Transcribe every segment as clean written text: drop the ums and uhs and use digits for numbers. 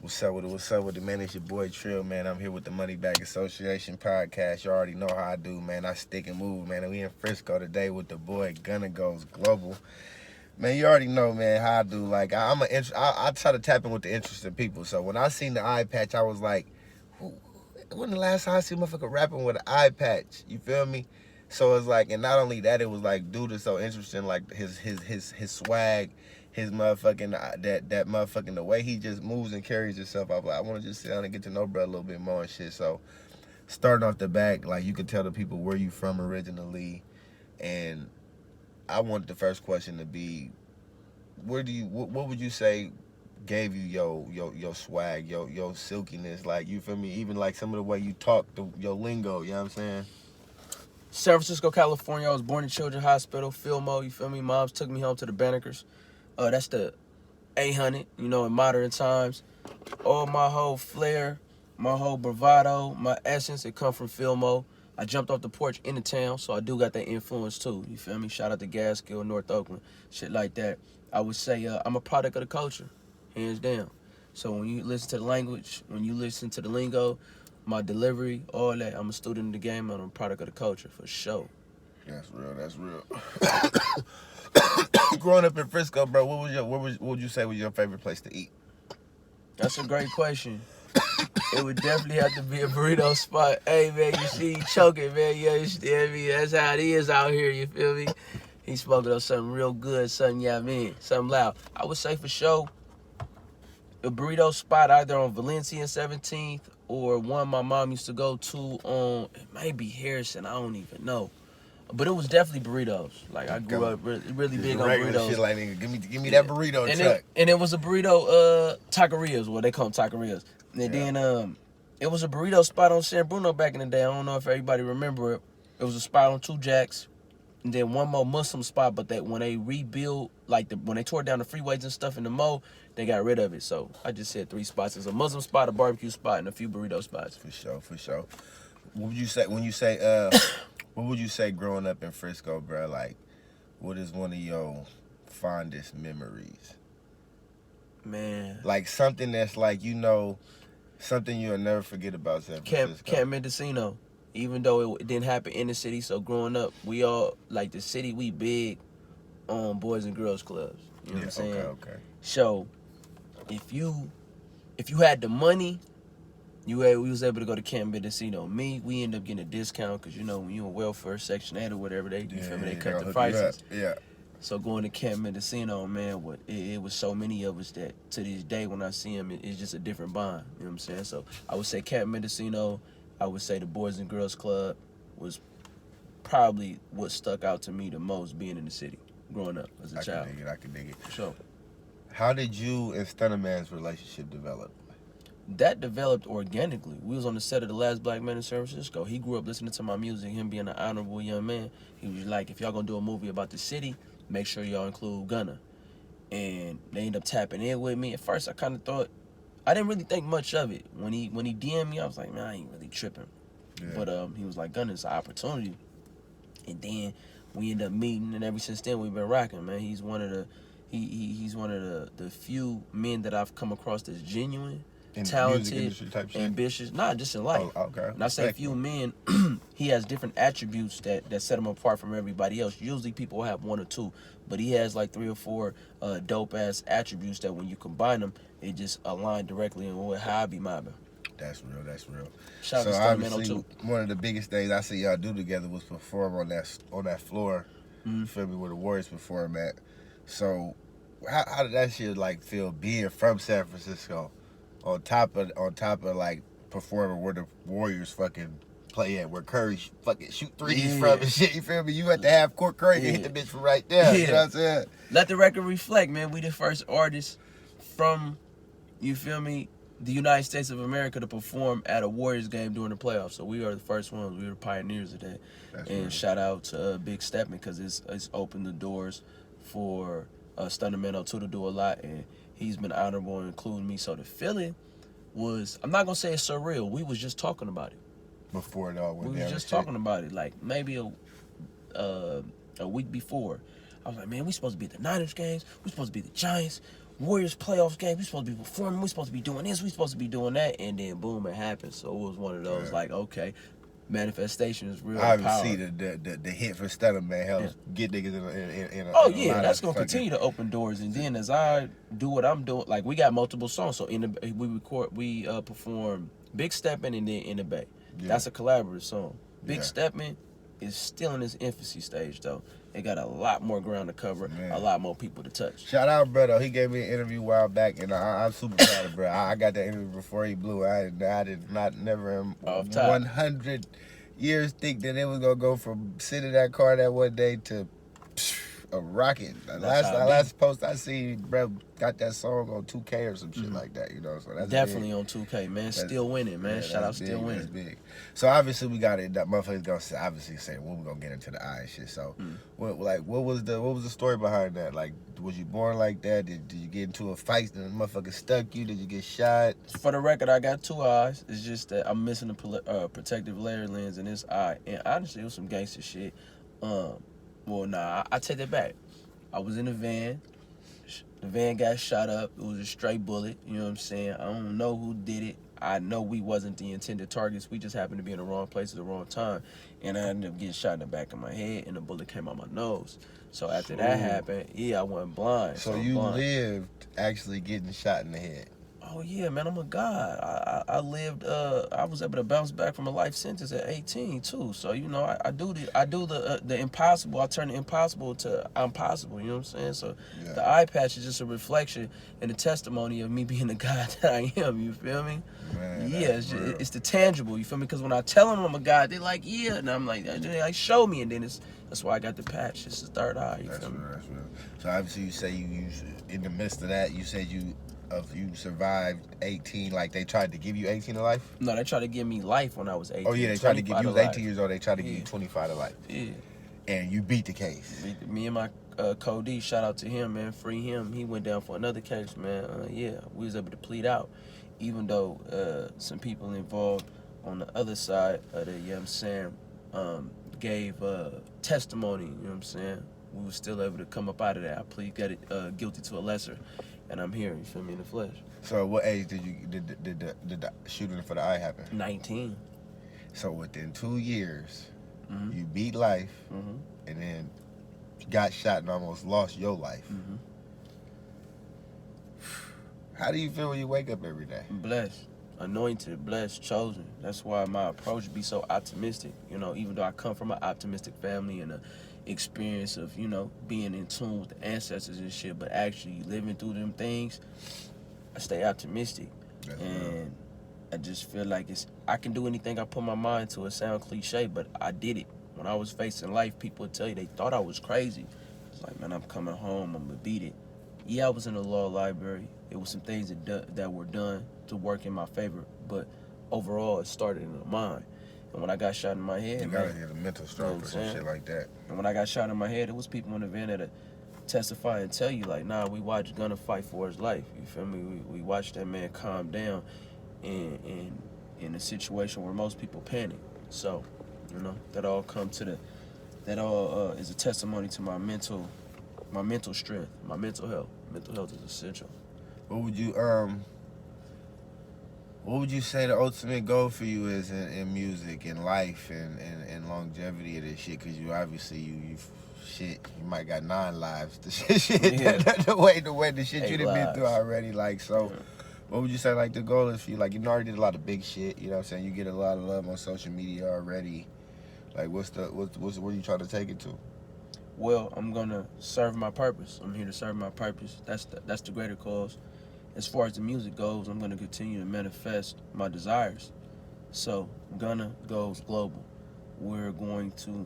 What's up with it, man? It's your boy Trill, man. I'm here with the Money Bag Association podcast. You already know how I do, man. I stick and move, man. And we in Frisco today with the boy Gunna Goes Global. Man, you already know, man, how I do. Like, I try to tap in with the interesting people. So when I seen the eye patch, I was like, when the last time I seen a motherfucker rapping with an eye patch? You feel me? So it's like, and not only that, it was like, dude is so interesting, like his swag, his motherfucking that motherfucking the way he just moves and carries himself. I want to just sit down and get to know bro a little bit more and shit. So starting off the back, like you could tell the people where you from originally, and I want the first question to be, what would you say gave you your swag, your silkiness, like, you feel me? Even like some of the way you talk, your lingo, you know what I'm saying? San Francisco, California. I was born in Children's Hospital, Fillmore, you feel me? Moms took me home to the Bannekers. That's the 800, in modern times. All my whole flair, my whole bravado, my essence, it come from Fillmore. I jumped off the porch in the town, so I do got that influence too, you feel me? Shout out to Gaskill, North Oakland, shit like that. I would say I'm a product of the culture, hands down. So when you listen to the language, when you listen to the lingo, my delivery, all that, I'm a student of the game and I'm a product of the culture, for sure. That's real. Growing up in Frisco, bro, what would you say was your favorite place to eat? That's a great question. It would definitely have to be a burrito spot. Hey, man, you see you choking, man. You understand me? That's how it is out here, you feel me? He smoking on something real good, something something loud. I would say for sure, a burrito spot either on Valencia and 17th or one my mom used to go to on, it might be Harrison, I don't even know. But it was definitely burritos. Like, I grew up really big on burritos. Shit, like, nigga, give me that burrito truck. It was a burrito taquerias, what they call them, taquerias. And then it was a burrito spot on San Bruno back in the day. I don't know if everybody remember it. It was a spot on 2 Jacks. And then one more Muslim spot, but that when they rebuilt, like when they tore down the freeways and stuff in the mall, they got rid of it. So I just said 3 spots. It's a Muslim spot, a barbecue spot, and a few burrito spots. For sure. What would you say what would you say growing up in Frisco, bro? Like, what is one of your fondest memories? Man. Like something that's like, something you'll never forget about San Francisco. Camp Mendocino. Even though it didn't happen in the city, so growing up, we all, like the city, we big on Boys and Girls Clubs. You know what I'm saying? Okay. So, if you had the money, we was able to go to Camp Mendocino. We ended up getting a discount because, when you in welfare, Section 8 or whatever, they cut the prices. Yeah. So going to Camp Mendocino, man, it was so many of us that to this day when I see him, it's just a different bond. You know what I'm saying? So I would say Camp Mendocino. I would say the Boys and Girls Club was probably what stuck out to me the most being in the city growing up as a child. I can dig it. For sure. How did you and Stunner Man's relationship develop? That developed organically. We was on the set of The Last Black Man in San Francisco. He grew up listening to my music, him being an honorable young man. He was like, if y'all gonna do a movie about the city, make sure y'all include Gunna. And they ended up tapping in with me. At first, I kind of thought, I didn't really think much of it. When he DM'd me, I was like, man, I ain't really tripping. Yeah. But he was like, Gunna, it's an opportunity. And then we ended up meeting, and ever since then we've been rocking, man. He's one of the he's one of the few men that I've come across that's genuine, talented, ambitious. Not just in life. Oh, okay. And I say few men, he has different attributes that set him apart from everybody else. Usually people have 1 or 2, but he has like 3 or 4 dope ass attributes that when you combine them, it just align directly with how I be mobbing. That's real. Shout out to obviously, too. One of the biggest things I see y'all do together was perform on that floor. You feel me? Where the Warriors perform at. So, how did that shit like feel being from San Francisco, on top of like performing where the Warriors fucking play at, where Curry fucking shoot threes from and shit? You feel me? You at the half court, Curry can hit the bitch from right there. You know what I'm saying? Let the record reflect, man. We the first artists from, you feel me, the United States of America to perform at a Warriors game during the playoffs. So we are the first ones. We were the pioneers of that. And shout out to Big Stepman because it's opened the doors for Stunner Man 02 to do a lot, and he's been honorable in including me. So the feeling was, I'm not gonna say it's surreal. We was just talking about it before it all went down. We was just talking about it, like maybe a week before. I was like, man, we supposed to be at the Niners games. We supposed to be the Giants. Warriors playoffs game. We supposed to be performing. We supposed to be doing this. We supposed to be doing that. And then boom, it happened. So it was one of those like, okay, manifestation is real power. Obviously, the hit for Stunner, man, helps get niggas in a Oh in a yeah, lot that's of gonna fucking- continue to open doors. And then as I do what I'm doing, like we got multiple songs. So we perform Big Steppin' and then In the Bay. Yeah. That's a collaborative song. Big Yeah. Steppin' is still in its infancy stage though. It got a lot more ground to cover, Man. a lot more people to touch. Shout out, brother. He gave me an interview a while back, and I'm super proud of bro. I got that interview before he blew. I did not never in Off top. 100 years think that it was gonna go from sitting in that car that one day to a rocket. The last post I see, bro, got that song on 2K or some shit like that. You know, so that's Definitely big. on 2K, man. Still winning, man. Yeah, Shout out, that's still big, winning. That's big. So obviously we got it. That motherfuckers gonna obviously say when we gonna get into the eye and shit. So, what was the story behind that? Like, was you born like that? Did you get into a fight and the motherfucker stuck you? Did you get shot? For the record, I got 2 eyes. It's just that I'm missing a protective layer lens in this eye. And honestly, it was some gangster shit. Well, nah, I take that back. I was in a van. The van got shot up. It was a straight bullet. You know what I'm saying? I don't know who did it. I know we wasn't the intended targets. We just happened to be in the wrong place at the wrong time. And I ended up getting shot in the back of my head, and the bullet came out my nose. So after that happened, I went blind. So you lived actually getting shot in the head. Oh yeah, man, I'm a god. I lived. I was able to bounce back from a life sentence at 18 too. So you know, I do the impossible. I turn the impossible to I'm possible. You know what I'm saying? So the eye patch is just a reflection and a testimony of me being the god that I am. You feel me? Man, yeah, it's the tangible. You feel me? Because when I tell them I'm a god, they like and I'm like, they like show me, and then that's why I got the patch. It's the third eye. You feel me? That's real. So obviously you say you in the midst of that, you said you survived 18, like they tried to give you 18 to life? No, they tried to give me life when I was 18. Oh yeah, they tried to give you 18 years old, they tried to give you 25 to life. Yeah. And you beat the case. Me and my co-D, shout out to him, man, free him. He went down for another case, man. We was able to plead out, even though some people involved on the other side of the, you know what I'm saying, gave testimony, you know what I'm saying. We were still able to come up out of that. I plead guilty to a lesser. And I'm here, you feel me, in the flesh. So what age did the shooting for the eye happen? 19. So within 2 years, you beat life, and then got shot and almost lost your life. How do you feel when you wake up every day? Blessed, anointed, blessed, chosen. That's why my approach be so optimistic. You know, even though I come from an optimistic family and a experience of, you know, being in tune with the ancestors and shit, but actually living through them things, I stay optimistic. That's and real. I just feel like I can do anything I put my mind to. It sounds cliche, but I did it. When I was facing life, people would tell you they thought I was crazy. It's like, man, I'm coming home, I'm gonna beat it. Yeah, I was in the law library. It was some things that were done to work in my favor, but overall it started in the mind. And when I got shot in my head, You gotta get a mental stroke for some shit like that. And when I got shot in my head, it was people in the van that testify and tell you, like, nah, we watched Gunna fight for his life. You feel me? We watched that man calm down in a situation where most people panic. So, you know, that all is a testimony to my mental strength, my mental health. Mental health is essential. What would you say the ultimate goal for you is in music and life and longevity of this shit? Because you obviously you might got 9 lives. The way the shit you done been through already. Like, so what would you say like the goal is for you? Like, you already did a lot of big shit. You know what I'm saying? You get a lot of love on social media already. Like, where you trying to take it to? Well, I'm gonna serve my purpose. I'm here to serve my purpose. That's the greater cause. As far as the music goes, I'm gonna continue to manifest my desires. So, Gunna Goes Global. We're going to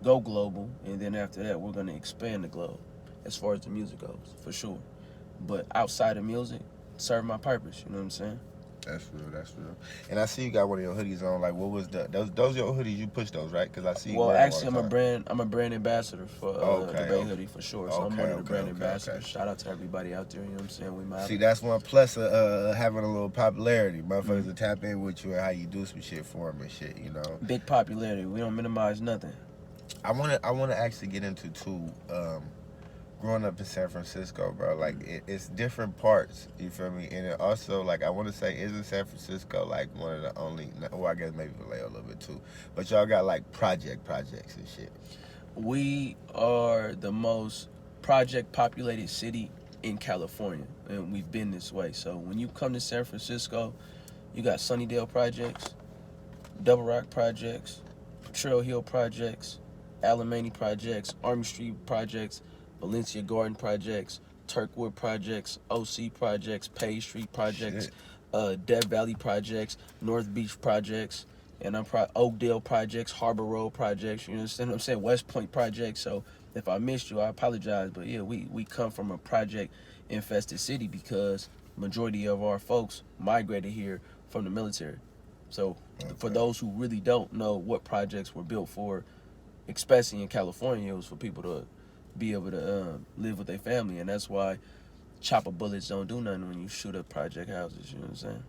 go global, and then after that, we're gonna expand the globe. As far as the music goes, for sure. But outside of music, serve my purpose. You know what I'm saying? That's real. And I see you got one of your hoodies on. Like, what was those your hoodies? You push those, right? Because I see. Well, actually, I'm a brand ambassador for the Bay Hoodie for sure. So I'm one of the brand ambassadors. Shout out to everybody out there. You know what I'm saying? We might. See, that's one plus having a little popularity. Motherfuckers will tap in with you and how you do some shit for them and shit. You know. Big popularity. We don't minimize nothing. I wanna actually get into too. growing up in San Francisco, bro, like it's different parts. You feel me? And it also, like, I want to say, isn't San Francisco like one of the only? Well, I guess maybe Vallejo a little bit too, but y'all got like projects and shit. We are the most project populated city in California, and we've been this way. So when you come to San Francisco, you got Sunnydale projects, Double Rock projects, Trail Hill projects, Alamany projects, Army Street projects, Valencia Garden projects, Turkwood projects, OC projects, Page Street projects, Death Valley projects, North Beach projects, and Oakdale projects, Harbor Road projects. You understand what I'm saying? West Point projects. So if I missed you, I apologize. But yeah, we come from a project infested city because majority of our folks migrated here from the military. So for those who really don't know what projects were built for, especially in California, it was for people to be able to live with their family, and that's why chopper bullets don't do nothing when you shoot up project houses. You know what I'm saying?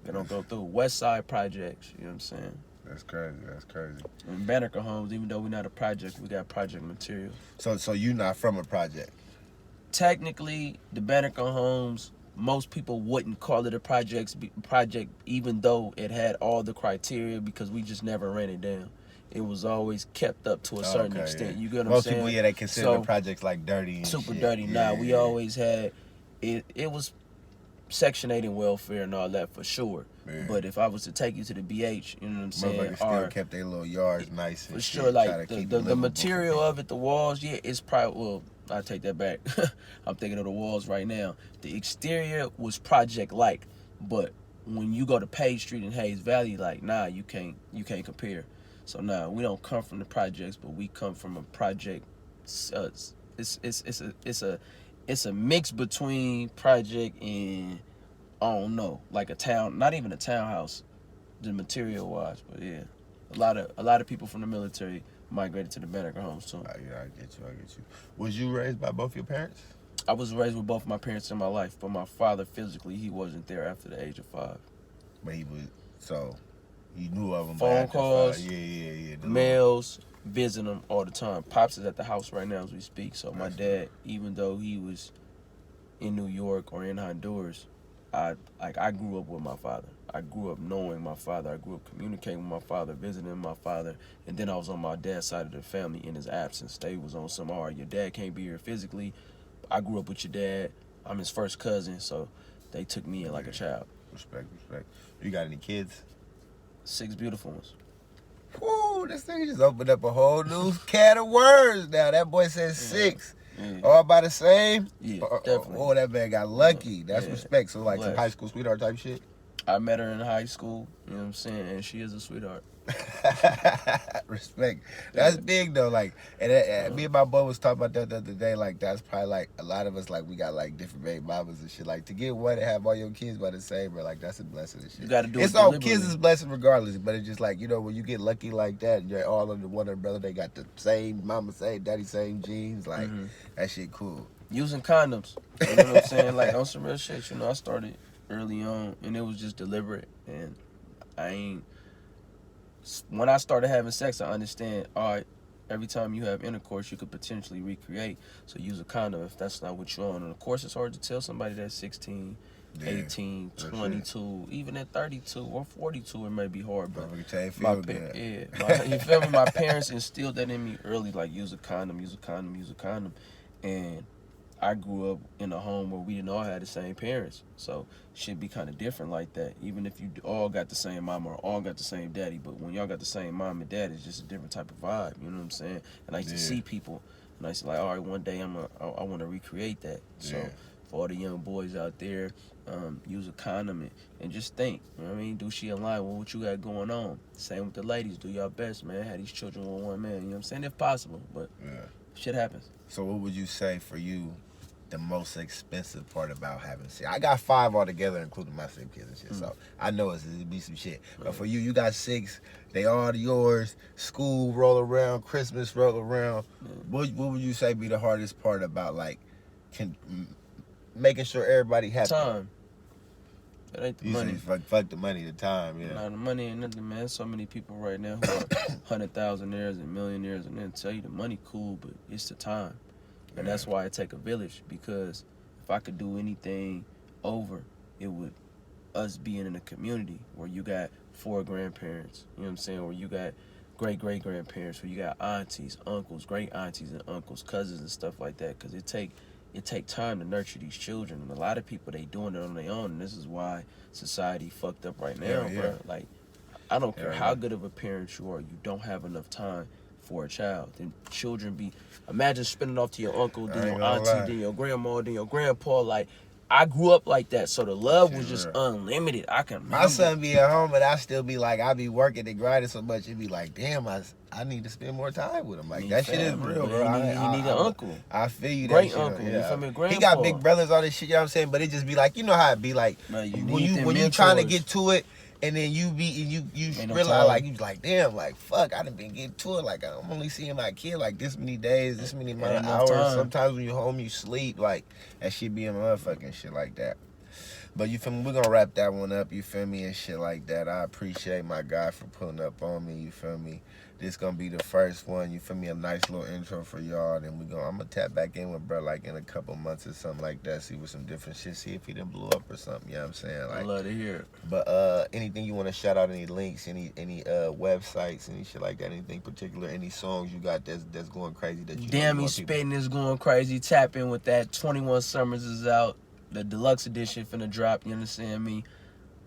They don't go through. West Side projects. You know what I'm saying? That's crazy. That's crazy. And Banneker homes, even though we're not a project, we got project material. So you not from a project? Technically, the Banneker homes, most people wouldn't call it a project, even though it had all the criteria, because we just never ran it down. It was always kept up to a certain extent. Yeah. You get what Most I'm saying? people, yeah, they consider the projects like dirty and super shit. dirty. Yeah, We always had it. It was Section 8 and welfare and all that for sure. Yeah. But if I was to take you to the BH, you know what I'm saying? Motherfuckers still kept their little yards nice and for shit. sure, like Try to keep the material of it, the walls, yeah, it's probably, well, I take that back. I'm thinking of the walls right now. The exterior was project-like, but when you go to Page Street in Hayes Valley, like, nah, you can't compare. So nah, we don't come from the projects, but we come from a project. It's a mix between project and, I don't know, like a town, not even a townhouse, the material wise, but yeah, a lot of people from the military migrated to the Banneker homes too. Yeah, I get you. Was you raised by both your parents? I was raised with both my parents in my life, but my father physically, he wasn't there after the age of 5. But he was, so you knew of him. Phone calls, yeah. mails, visiting him all the time. Pops is at the house right now as we speak. So my dad, even though he was in New York or in Honduras, I grew up with my father. I grew up knowing my father. I grew up communicating with my father, visiting my father, and then I was on my dad's side of the family in his absence. They was on some, all right, your dad can't be here physically. I grew up with your dad. I'm his first cousin, so they took me in like a child. Respect. You got any kids? 6 beautiful ones. Woo, this thing just opened up a whole new can of words now. That boy said 6. Yeah. All by the same? Yeah, definitely. Oh, that man got lucky. That's respect. So, like, some Bless. high school sweetheart type shit? I met her in high school, you know what I'm saying, and she is a sweetheart. Respect. That's big though. Like, and me and my boy was talking about that the other day. Like, that's probably like a lot of us, like, we got like different baby mamas and shit. Like, to get one and have all your kids by the same, bro, like, that's a blessing and shit. You gotta do it It's all deliberately. kids is blessing regardless, but it's just like, you know, when you get lucky like that, and you're all under one umbrella, they got the same mama, same daddy, same genes. Like, that shit cool. Using condoms, you know what I'm saying? Like, on some real shit, you know, I started early on, and it was just deliberate, and when I started having sex, I understand, all right, every time you have intercourse, you could potentially recreate, so use a condom if that's not what you're on. And of course, it's hard to tell somebody that's 16, 18, 22, even at 32 or 42, it may be hard, but you feel me? My parents instilled that in me early, like, use a condom, and I grew up in a home where we didn't all have the same parents, so shit be kind of different like that. Even if you all got the same mama or all got the same daddy, but when y'all got the same mom and dad, it's just a different type of vibe. You know what I'm saying? And I used to see people, and I used to like, all right, one day I want to recreate that. So for all the young boys out there, use a condom and just think. You know what I mean? Do she align with what you got going on? Same with the ladies. Do your best, man. Have these children with one man. You know what I'm saying? If possible, but shit happens. So what would you say for you? The most expensive part about having sex? I got 5 altogether, including my 6 kids and shit. So I know it'll be some shit. But for you got 6. They all yours. School roll around, Christmas roll around. What would you say be the hardest part about like making sure everybody happy? Time. It ain't the money. Fuck the money, the time. Yeah. Nah, the money ain't nothing, man. So many people right now who are 100,000-aires and millionaires, and then tell you the money cool, but it's the time. And that's why it take a village, because if I could do anything over, it would us being in a community where you got 4 grandparents, you know what I'm saying, where you got great-great-grandparents, where you got aunties, uncles, great aunties and uncles, cousins and stuff like that, because it take time to nurture these children. And a lot of people, they doing it on their own, and this is why society fucked up right now, bro. Like, I don't care how good of a parent you are, you don't have enough time for a child. Then children be, imagine spending off to your uncle, then your auntie, then your grandma, then your grandpa. Like, I grew up like that, so the love was just unlimited. I can remember. My son be at home, but I still be like, I be working and grinding so much, it be like, damn, I need to spend more time with him. Like, that shit is real, bro. He need an uncle. I feel you. Great that uncle. Shit, you feel me? Grandpa. He got big brothers, all this shit, you know what I'm saying? But it just be like, you know how it be like, when you trying to get to it, and then you realize, like, you like, damn, like, fuck, I done been getting to it. Like, I'm only seeing my kid, like, this many days, this many amount of hours. Time. Sometimes when you home, you sleep. Like, that shit be a motherfucking shit like that. But you feel me? We're gonna wrap that one up, you feel me, and shit like that. I appreciate my guy for pulling up on me, you feel me? This gonna be the first one, you feel me? A nice little intro for y'all. Then I'm gonna tap back in with bro like in a couple months or something like that. See what some different shit, see if he done blew up or something, you know what I'm saying? Like, I love to hear it. But anything you wanna shout out, any links, any websites, any shit like that, anything particular, any songs you got that's going crazy that you Damn, He Spittin' is going crazy. Tap in with that. 21 Summers is out. The deluxe edition finna drop, you understand me?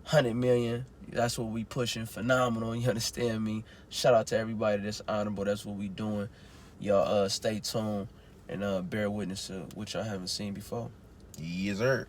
100 million. That's what we pushing. Phenomenal, you understand me? Shout out to everybody that's honorable. That's what we doing. Y'all stay tuned and bear witness to what y'all haven't seen before. Yes, sir.